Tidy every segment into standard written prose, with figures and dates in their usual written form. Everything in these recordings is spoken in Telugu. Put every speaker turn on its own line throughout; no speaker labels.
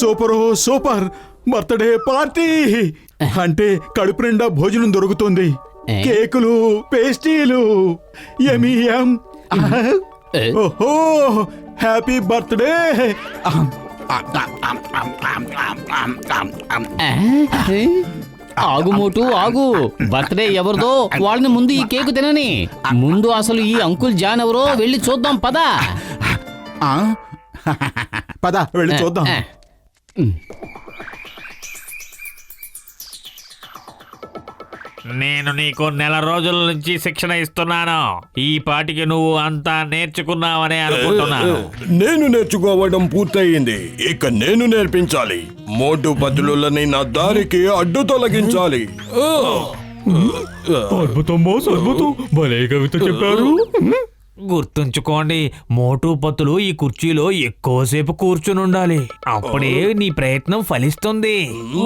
సూపర్ సూపర్ బర్త్డే పార్టీ అంటే కడుపు నిండా భోజనం దొరుకుతుంది. కేకులు, పేస్ట్రీలు, ఎమియం. ఓహో హ్యాపీ బర్త్డే.
ఆగు మోటు ఆగు. బర్త్డే ఎవరిదో వాళ్ళని ముందు ఈ కేకు తినని. ముందు అసలు ఈ అంకుల్ జాన్ ఎవరో వెళ్ళి చూద్దాం పదా.
పద వెళ్ళి చూద్దాం.
నేను నీకు 1 నెల రోజుల నుంచి శిక్షణ ఇస్తున్నాను. ఈ పాటికి నువ్వు అంతా నేర్చుకున్నావనే అనుకుంటున్నాను.
నేను నేర్చుకోవడం పూర్తయింది. ఇక నేను నేర్పించాలి. మోటు పతులని నా దారికి అడ్డు తొలగించాలి.
అద్భుతం బాస్, అద్భుతం. భలే కవిత చెప్పారు.
గుర్తుంచుకోండి, మోటు పతులు ఈ కుర్చీలో ఎక్కువసేపు కూర్చుని ఉండాలి. అప్పుడే నీ ప్రయత్నం ఫలిస్తుంది.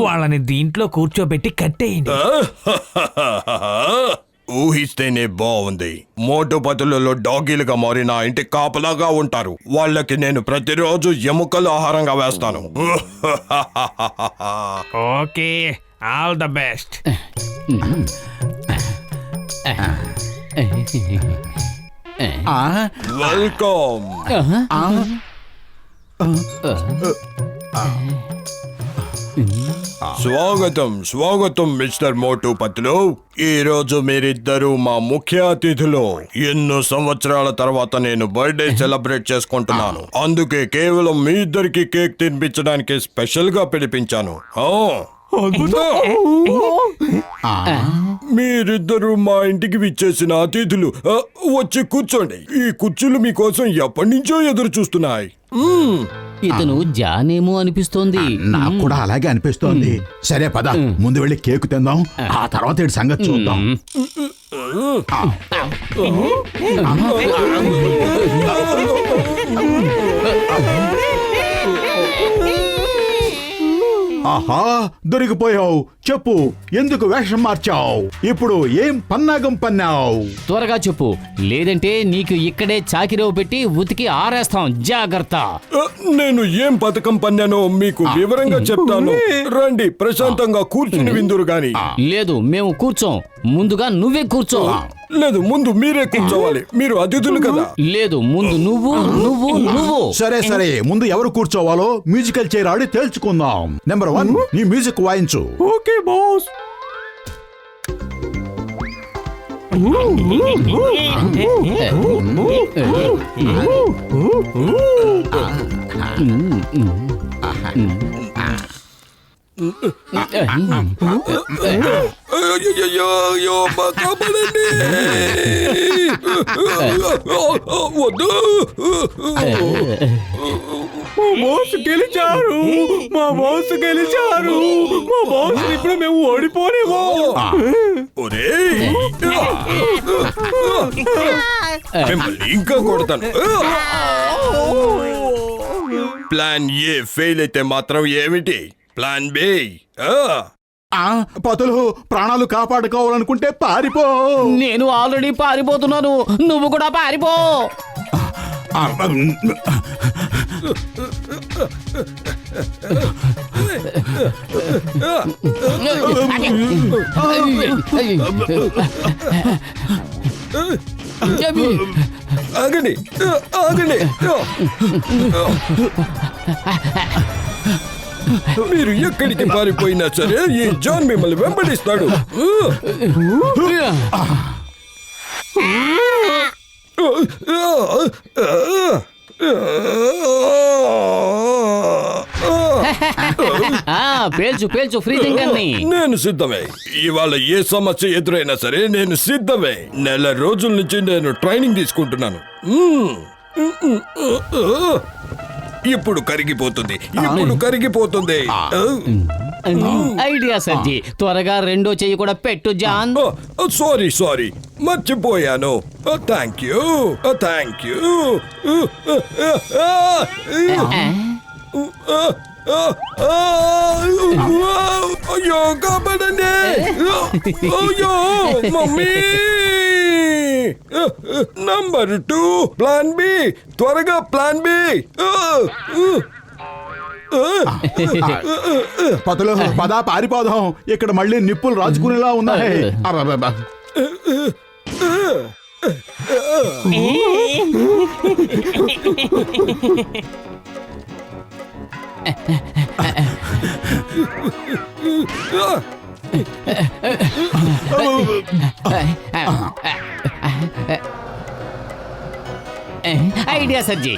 వాళ్ళని దీంట్లో కూర్చోబెట్టి కట్టేయండి.
ఊహిస్తేనే బాగుంది. మోటు పతులలో డాగీలుగా మారి నా ఇంటి కాపలాగా ఉంటారు. వాళ్ళకి నేను ప్రతిరోజు ఎముకలు ఆహారంగా వేస్తాను.
Okay, all the best.
Welcome. స్వాగతం స్వాగతం మిస్టర్ మోటు పతులు. ఈ రోజు మీరిద్దరూ మా ముఖ్య అతిథులు. ఎన్నో సంవత్సరాల తర్వాత నేను బర్త్డే సెలబ్రేట్ చేసుకుంటున్నాను. అందుకే కేవలం మీ ఇద్దరికి కేక్ తినిపించడానికి స్పెషల్ గా పిలిపించాను. మీరిద్దరూ మా ఇంటికి విచ్చేసిన అతిథులు. వచ్చి కూర్చోండి. ఈ కుర్చీలు మీకోసం ఎప్పటి నుంచో ఎదురు చూస్తున్నాయి.
ఇతను జానేమో అనిపిస్తోంది.
నాకు కూడా అలాగే అనిపిస్తోంది. సరే పద ముందు వెళ్ళి కేకు తిందాం, ఆ తర్వాత ఇటు సంగతి చూద్దాం. ఆహా దొరికిపోయావు. చెప్పు, ఎందుకు వేషం మార్చావు? ఇప్పుడు ఏం పన్నాగం పన్నావు?
త్వరగా చెప్పు, లేదంటే నీకు ఇక్కడే చాకిరేవు పెట్టి ఉతికి ఆరేస్తాం. జాగ్రత్త.
నేను ఏం పథకం పన్నానో మీకు వివరంగా చెప్తాను. రండి, ప్రశాంతంగా కూర్చుని విందురు గాని.
లేదు, మేము కూర్చోం. ముందుగా నువ్వే కూర్చో.
లేదు, ముందు మీరే కూర్చోవాలి. మీరు అతిథులు కదా.
లేదు, ముందు నువ్వు నువ్వు నువ్వు.
సరే సరే, ముందు ఎవరు కూర్చోవాలో మ్యూజికల్ చైర్ ఆడి తేల్చుకుందాం. నెంబర్ 1, నీ మ్యూజిక్ వాయించు.
Okay boss.
వద్దు.
మా బాస్ గెలిచారు. మా బాస్ గెలిచారు. మా బాస్ ఇప్పుడు మేము ఓడిపోలేమో.
మిమ్మల్ని ఇంకా కొడతాను. ప్లాన్ ఏ ఫెయిల్ అయితే మాత్రం ఏమిటి? Plan B.
పతులు, ప్రాణాలు కాపాడుకోవాలనుకుంటే పారిపో.
నేను ఆల్రెడీ పారిపోతున్నాను, నువ్వు కూడా పారిపో.
ఆగండి, ఆగండి. మీరు ఎక్కడికి పారిపోయినా సరే ఈ జాన్ మిమ్మల్ని వెంబడిస్తాడు.
పేల్చు పేల్చు ఫ్రీజింగ్ అన్ని.
నేను సిద్ధమే. ఇవాళ ఏ సమస్య ఎదురైనా సరే నేను సిద్ధమే. 1 నెల రోజుల నుంచి నేను ట్రైనింగ్ తీసుకుంటున్నాను. ఇప్పుడు కరిగిపోతుంది, ఇప్పుడు కరిగిపోతుంది.
ఐడియా సర్జీ, త్వరగా రెండో చెయ్యి కూడా పెట్టు జాన్.
సారీ సారీ, మర్చిపోయాను. Thank you, thank you. అయ్యో కాపాడండి. అయ్యో మమ్మీ. నంబర్ 2 ప్లాన్ బి, త్వరగా ప్లాన్ బి.
పతులు పదా పారిపోదాం, ఇక్కడ మళ్ళీ నిప్పులు రాజుకునేలా ఉన్నాయి. అబ్బబ్బబ్బ.
ఐడియా సర్జీ.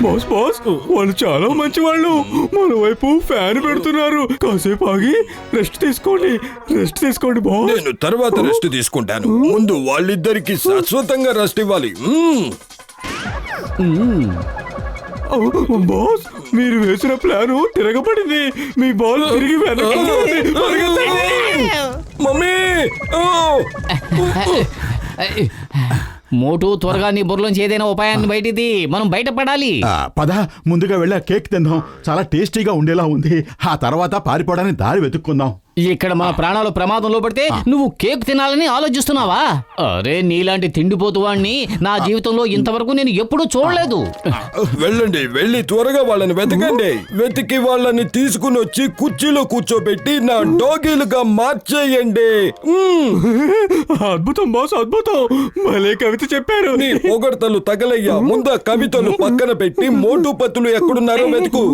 బాస్ బాస్, వాళ్ళు చాలా మంచి వాళ్ళు. మన వైపు ఫ్యాన్ పెడుతున్నారు. కాసేపు ఆగి రెస్ట్ తీసుకోండి బాస్.
నేను తర్వాత రెస్ట్ తీసుకుంటాను. ముందు వాళ్ళిద్దరికి శాశ్వతంగా రెస్ట్ ఇవ్వాలి.
బాస్, మీరు వేసిన ప్లాను తిరగబడింది. మీ బాల్ తిరిగి వెనక్కి పరిగెత్తండి.
మమ్మీ,
మోటు త్వరగా నీ బుర్రలోంచి ఏదైనా ఉపాయాన్ని బయటిది, మనం బయటపడాలి.
పద ముందుగా వెళ్ళా కేక్ తిందాం, చాలా టేస్టీగా ఉండేలా ఉంది. ఆ తర్వాత పారిపోవడానికి దారి వెతుక్కుందాం.
ఇక్కడ మన ప్రాణాలు ప్రమాదంలో పడితే నువ్వు కేక్ తినాలని ఆలోచిస్తున్నావా? అరే, నీలాంటి తిండిపోతు వాణ్ణి నా జీవితంలో ఇంతవరకు నేను ఎప్పుడూ చూడలేదు.
వెళ్ళండి, వెళ్ళి త్వరగా వాళ్ళని వెతకండి. వెతికి వాళ్ళని తీసుకుని వచ్చి కుర్చీలో కూర్చోబెట్టి నా డాగీలుగా మార్చేయండి.
అద్భుతం బాస్, అద్భుతం. భలే కవిత చెప్పారు.
నీ పొగడ్తలు తగలయ్యా. ముందు కవితలు పక్కన పెట్టి మోటు పత్తులు ఎక్కడున్నారో వెతుకు.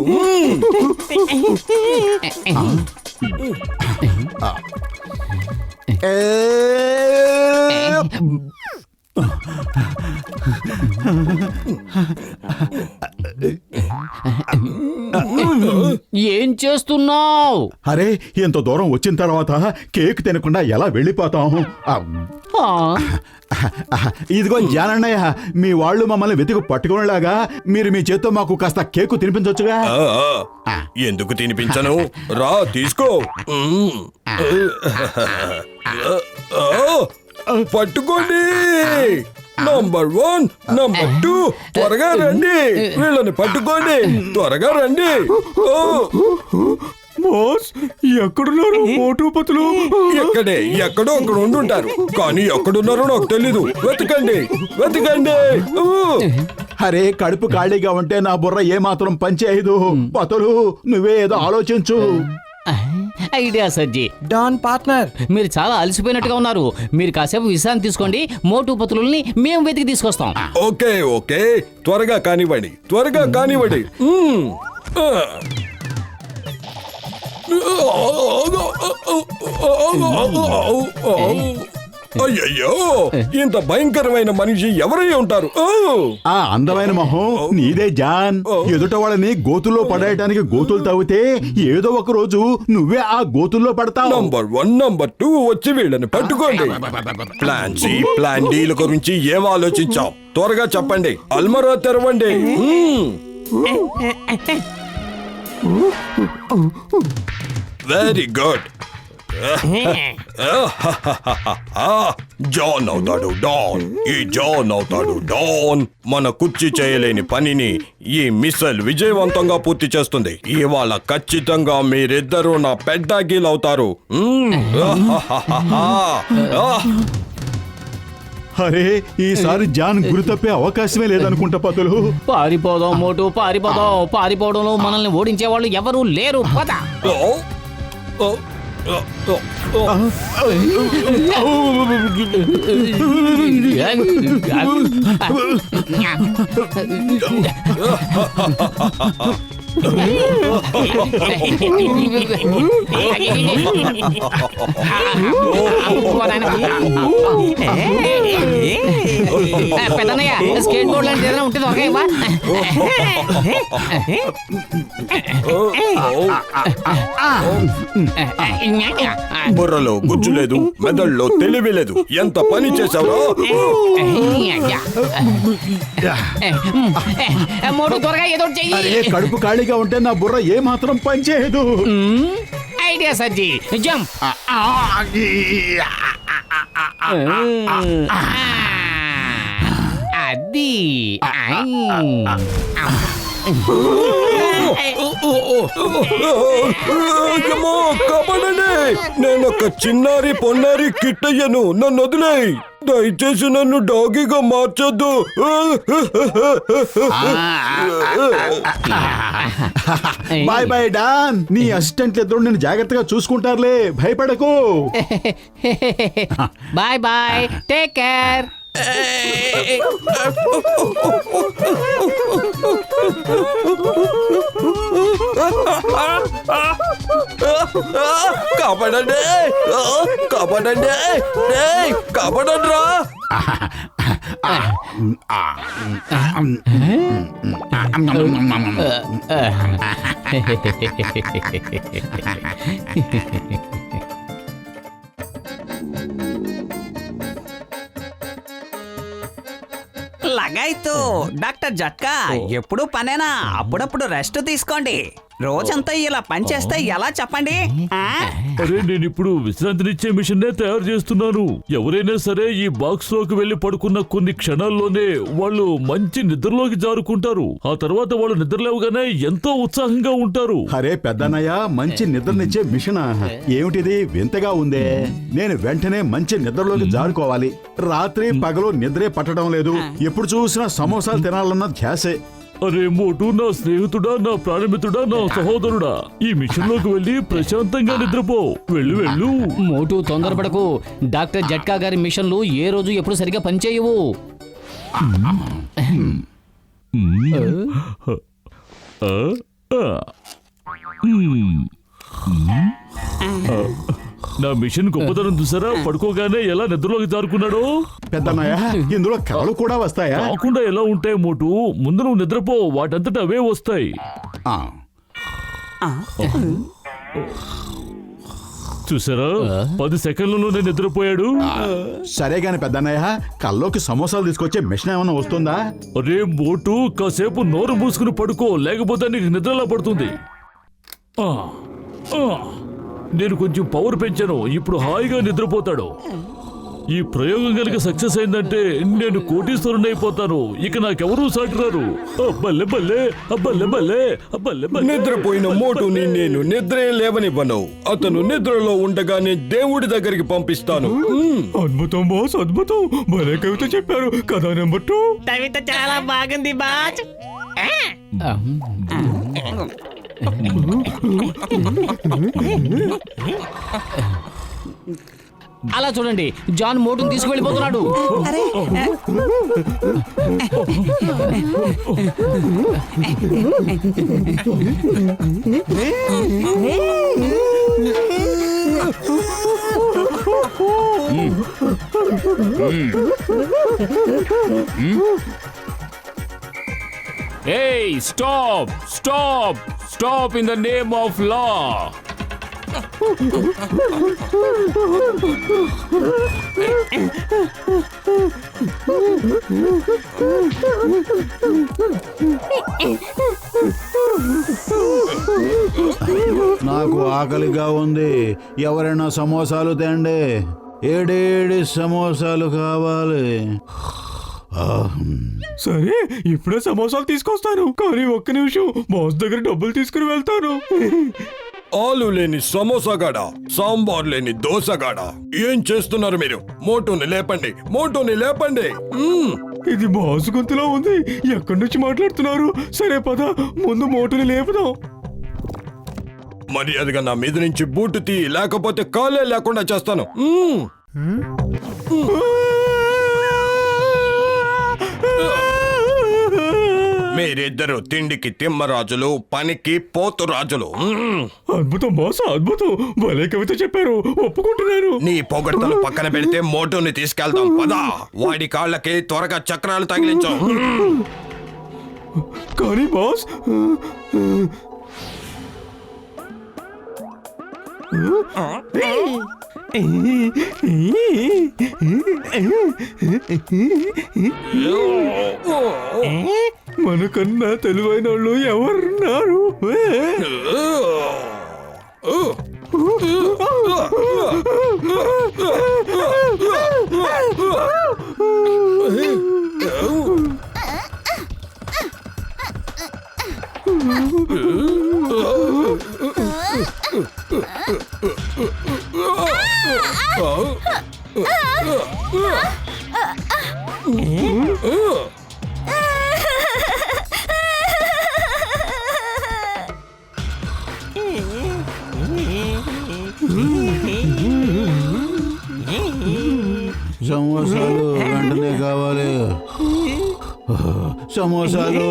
ఏం చేస్తున్నావు?
అరే, ఇంత దూరం వచ్చిన తర్వాత కేక్ తినకుండా ఎలా వెళ్ళిపోతాం? ఇదిగో జానన్నయ్య, మీ వాళ్ళు మమ్మల్ని వెతికి పట్టుకునేలాగా మీరు మీ చేత్తో మాకు కాస్త కేకు తినిపించవచ్చుగా?
ఎందుకు తినిపించను? రా, తీసుకో. పట్టుకోండి. నంబర్ 1, నంబర్ 2, త్వరగా రండి. వీళ్ళని పట్టుకోండి, త్వరగా రండి.
బాస్, ఎక్కడున్నారు మోటు పతులు?
ఎక్కడో అక్కడ ఉండుంటారు, కానీ ఎక్కడున్నారో నాకు తెలీదు. వెతకండి, వెతకండి.
అరే, కడుపు ఖాళీగా ఉంటే నా బుర్ర ఏమాత్రం పనిచేయదు. పతులు, నువ్వే ఏదో ఆలోచించు.
ఐడియా సర్జీ.
డాన్ పార్ట్నర్,
మీరు చాలా అలసిపోయినట్టుగా ఉన్నారు. మీరు కాసేపు విశ్రాంతి తీసుకోండి. మోటు పతులని మేము వెతికి తీసుకొస్తాం.
ఓకే ఓకే, త్వరగా కానివ్వండి, త్వరగా కానివ్వండి. అయ్యయ్యో, ఇంత భయంకరమైన మనిషి ఎవరై ఉంటారు?
ఆ అందమైన మొహం నీదే జాన్. ఎదుట వాళ్ళని గోతుల్లో పడేయడానికి గోతులు తవ్వితే ఏదో ఒక రోజు నువ్వే ఆ గోతుల్లో పడతావు.
నంబర్ 1, నంబర్ 2 వచ్చి వీళ్ళని పట్టుకోండి. ప్లాన్ సి, ప్లాన్ డీల గురించి ఏం ఆలోచించావు? త్వరగా చెప్పండి. అల్మరా తెరవండి. Very good. జాన్ అవుతాడు డాన్. ఈ జాన్ అవుతాడు డాన్. మన కుర్చీ చేయలేని పనిని ఈ మిస్సైల్ విజయవంతంగా పూర్తి చేస్తుంది. ఇవాళ ఖచ్చితంగా మీరిద్దరూ నా పెడ్డాగీలు అవుతారు.
అరే, ఈసారి జాన్ గురి తప్పే అవకాశమే లేదనుకుంటా పతులు.
పారిపోదాం మోటు, పారిపోదాం. పారిపోవడంలో మనల్ని ఓడించే వాళ్ళు ఎవరూ లేరు. పద. పెద్దనయ్య, స్కేట్ బోర్డ్ లాంటి ఏదైనా ఉంటుంది ఒకేవా?
బుర్రలో గుజ్జు లేదు, మెదడులో తెలివి లేదు. ఎంత పని చేసావో.
మూడు త్వరగా ఏదో చెయ్యి.
అరే, కడుపు ఖాళీగా ఉంటే నా బుర్ర ఏమాత్రం పనిచేయదు.
ఐడియా సర్జీ. జంప్. అది
అమ్మో, కాపాడండి. నేను ఒక చిన్నారి పొన్నారి కిట్టయ్యను, నన్ను వదిలేయ్. దయచేసి నన్ను డాగీగా మార్చొద్దు.
బాయ్ బాయ్ డాన్, నీ అసిస్టెంట్లు ఇద్దరు నేను జాగ్రత్తగా చూసుకుంటారులే, భయపడకు.
Bye bye, take care.
కాపాడండి, కాపాడండి, కాపాడండి రా.
లగాయితూ డాక్టర్ జట్కా ఎప్పుడు పనేనా? అప్పుడప్పుడు రెస్ట్ తీసుకోండి. రోజంతా ఇలా పని చేస్తే ఎలా చెప్పండి?
అరే నేను ఇప్పుడు విశ్రాంతినిచ్చే మిషన్ నే తయారు చేస్తున్నాను. ఎవరైనా సరే ఈ బాక్స్ లోకి వెళ్లి పడుకున్న కొన్ని క్షణాల్లోనే వాళ్ళు మంచి నిద్రలోకి జారుకుంటారు. ఆ తర్వాత వాళ్ళు నిద్రలేవగానే ఎంతో ఉత్సాహంగా ఉంటారు.
అరే పెద్దన్నయ్య, మంచి నిద్రనిచ్చే మిషన్ ఏమిటిది? వింతగా ఉందే. నేను వెంటనే మంచి నిద్రలోకి జారుకోవాలి. రాత్రి పగలు నిద్రే పట్టడం లేదు. ఎప్పుడు చూసినా సమోసాలు తినాలన్న ధ్యాసే.
అరే మోటు, నా స్నేహితుడా, నా ప్రాణమిత్రుడా, నా సహోదరుడా, ఈ మిషన్ లోకి వెళ్లి ప్రశాంతంగా నిద్రపో. వెళ్ళు వెళ్ళు.
మోటు తొందరపడకు. డాక్టర్ జట్కా గారి మిషన్లు ఏ రోజు ఎప్పుడు సరిగా పనిచేయవు.
నా మిషన్ గొప్పతనం చూసారా? పడుకోగానే ఎలా నిద్రలోకి జారుకున్నాడో.
పెద్దన్నయ్య, ఇందులో కళలు కూడా వస్తాయా?
కాకుండా ఎలా ఉంటాయి మోటు? ముందు నువ్వు నిద్రపో, వాటంతట అవే వస్తాయి.
ఆ,
చూసారా, 10 సెకండ్లలోనే నిద్రపోయాడు.
సరే గాని పెద్దన్నయ్య, కల్లోకి సమోసాలు తీసుకొచ్చే మిషన్ ఏమన్నా వస్తుందా?
అరే మోటు, కాసేపు నోరు మూసుకుని పడుకో, లేకపోతే నీకు నిద్రలా పడుతుంది. ఆ, ఆ, నేను కొంచెం పవర్ పెంచాను, ఇప్పుడు హాయిగా నిద్రపోతాడు. ఈ ప్రయోగం కనుక సక్సెస్ అయిందంటే నేను కోటీశ్వరుని అయిపోతాను. ఇక నాకెవరూ సాటిరారు. అబ్బల్లే బల్లే, అబ్బల్లే బల్లే, అబ్బల్లే బల్లే.
నిద్రపోయిన మోటుని నేను నిద్రే లేవనివ్వను. అతను నిద్రలో ఉండగానే దేవుడి దగ్గరికి పంపిస్తాను.
అద్భుతం బాస్, అద్భుతం. భలే కవిత చెప్పారు కదా. నెంబర్ 2
కవిత చాలా బాగుంది బాస్.
అలా చూడండి, John మోటును తీసుకువెళ్ళిపోతున్నాడు.
Hey, stop! Stop! Stop in the name of law!
నాకు ఆకలిగా ఉంది. ఎవరైనా సమోసాలు తేండి. ఏడేడి సమోసాలు కావాలి.
సరే, ఇప్పుడే సమోసాలు తీసుకొస్తాను. కానీ ఒక్క నిమిషం, బాస్ దగ్గర డబ్బులు తీసుకుని వెళ్తాను.
ఆలు లేని సమోసాగాడ, సాంబార్ లేని దోసగాడ, ఏం చేస్తున్నారు మీరు? మోటుని లేపండి, మోటుని లేపండి.
ఇది బాసు గొంతులో ఉంది. ఎక్కడి నుంచి మాట్లాడుతున్నారు? సరే పద, ముందు మోటుని లేపుదాం.
మర్యాదగా నా మీద నుంచి బూటు తీ, లేకపోతే కాలే లేకుండా చేస్తాను. మీరిద్దరు తిండికి తిమ్మరాజులు, పనికి పోతురాజులు.
అద్భుతం బాస్, అద్భుతం. భలే కవిత చెప్పారు, ఒప్పుకుంటున్నాను.
నీ పొగడ్తలు పక్కన పెడితే మోటుని తీసుకెళ్తాం పదా. వాడి కాళ్ళకి త్వరగా చక్రాలు తగిలించు.
కానీ బాస్, మనకన్నా తెలివైన వాళ్ళు ఎవరున్నారు?
సమోసాలు వెంటనే కావాలి. సమోసాలు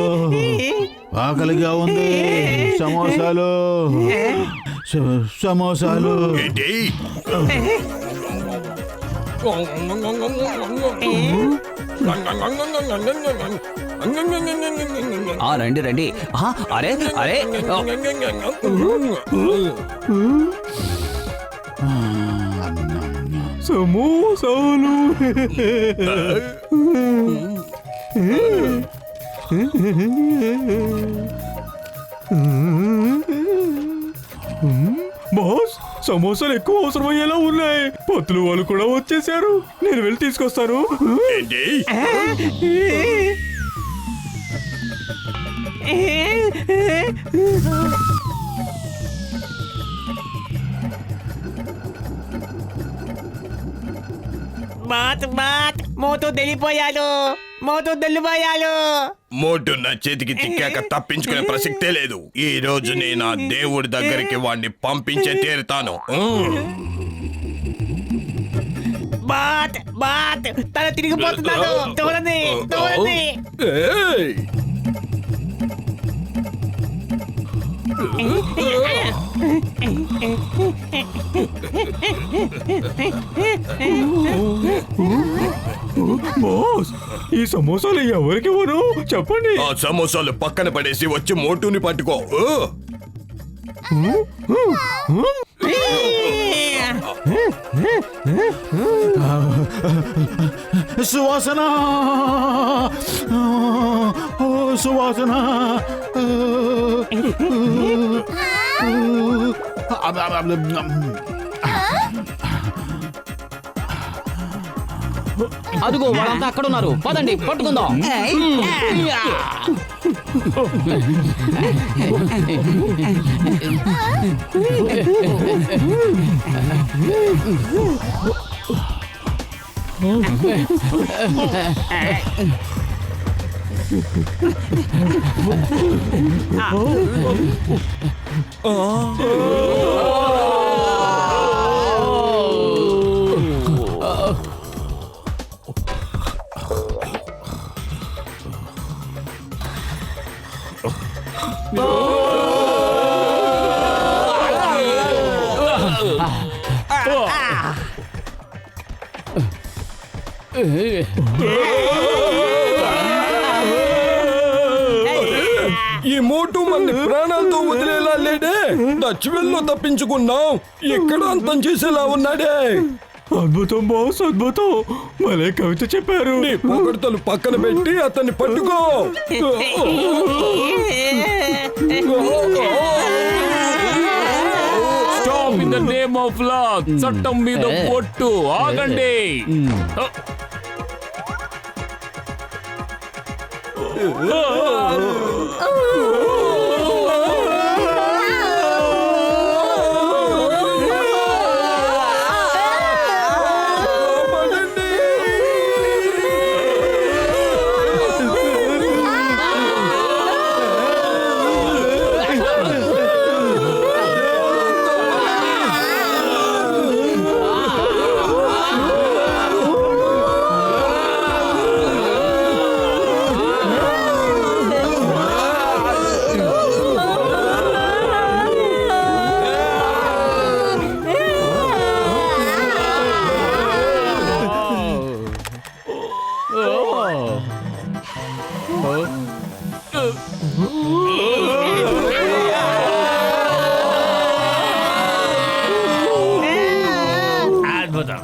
ఆకలిగా ఉంది. సమోసాలు సమోసాలు.
ఏంటి?
రండి రండి. అరే అరే
సమోసాలు. బాస్, సమోసాలు ఎక్కువ అవసరమయ్యేలా ఉన్నాయి. పత్తులు వాళ్ళు కూడా వచ్చేసారు. నేను వెళ్ళి తీసుకొస్తాను.
ఏంటి?
మోతూ వెళ్ళిపోయాడు.
మోటు నా చేతికి చిక్కాక తప్పించుకునే ప్రసక్తే లేదు. ఈ రోజు నేను ఆ దేవుడి దగ్గరికి వాడిని పంపించే తీరుతాను.
తన తిరిగిపోతున్నాడు. చూడండి.
ఏయ్!
బాస్, ఈ సమోసాలు ఎవరికి ఇవ్వను చెప్పండి.
ఆ సమోసాలు పక్కన పడేసి వచ్చి మోటుని పట్టుకో.
సువాసన, సువాసన.
అదిగో వాళ్ళంతా అక్కడ ఉన్నారు. పదండి పట్టుకుందాం.
ఈ మోటు మన ప్రాణాలతో వదిలేలా లేడే. దచ్చివెల్లో తప్పించుకున్నాం. ఎక్కడ అంతం చేసేలా ఉన్నాడే.
అద్భుతం బాస్, అద్భుతం. మళ్ళీ కవిత చెప్పారు.
నీ పొగడ్తలు పక్కన పెట్టి అతన్ని పట్టుకో.
Stop in the name of law. చట్టం మీద పొట్టు. ఆగండి.
అద్భుతం.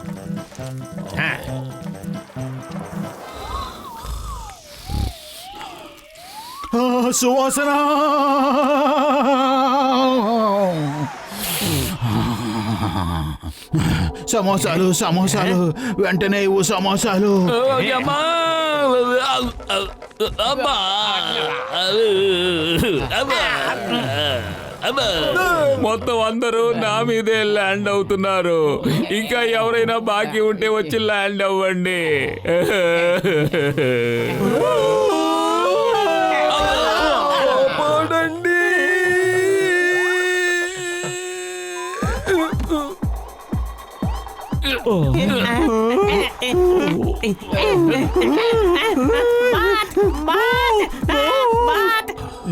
సువాసన. సమోసాలు, సమోసాలు వెంటనే ఇవ్వు. సమోసాలు.
మొత్తం అందరూ నా మీదే ల్యాండ్ అవుతున్నారు. ఇంకా ఎవరైనా బాకీ ఉంటే వచ్చి ల్యాండ్ అవ్వండి.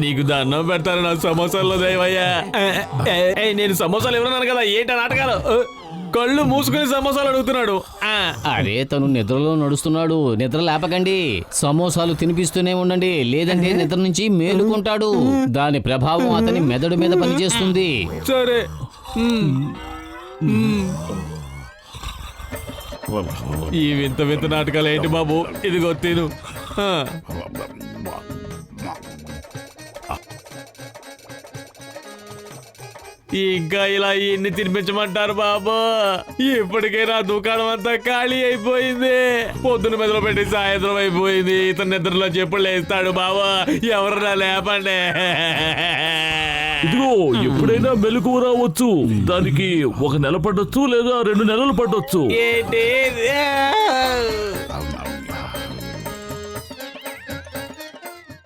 నీకు దండం పెడతాను నా సమోసాల్లో దయవయ్యా. నేను సమోసాలు ఎవరన్నాను కదా, ఏంట నాటకాలు? కళ్ళు మూసుకుని సమోసాలు అడుగుతున్నాడు.
అరే తను నిద్రలో నడుస్తున్నాడు, నిద్ర లేపకండి. సమోసాలు తినిపిస్తూనే ఉండండి, లేదంటే నిద్ర నుంచి మేలుకుంటాడు. దాని ప్రభావం అతని మెదడు మీద పనిచేస్తుంది.
సరే. ఈ వింత వింత నాటకాలు ఏంటి బాబు? ఇదిగో తిను. ఇంకా ఇలా ఎన్ని తినిపించమంటారు బాబు? ఇప్పటికే నా దుకాణం అంతా ఖాళీ అయిపోయింది. పొద్దున మెదలు పెట్టి సాయంత్రం అయిపోయింది. ఇతను నిద్రలో చెప్పులు లేస్తాడు బాబు, ఎవరన్నా లేపండి.
ఇదిగో ఎప్పుడైనా మెలకువ రావచ్చు. దానికి 1 నెల పట్టొచ్చు లేదా 2 నెలలు పట్టొచ్చు.
ఏంటి?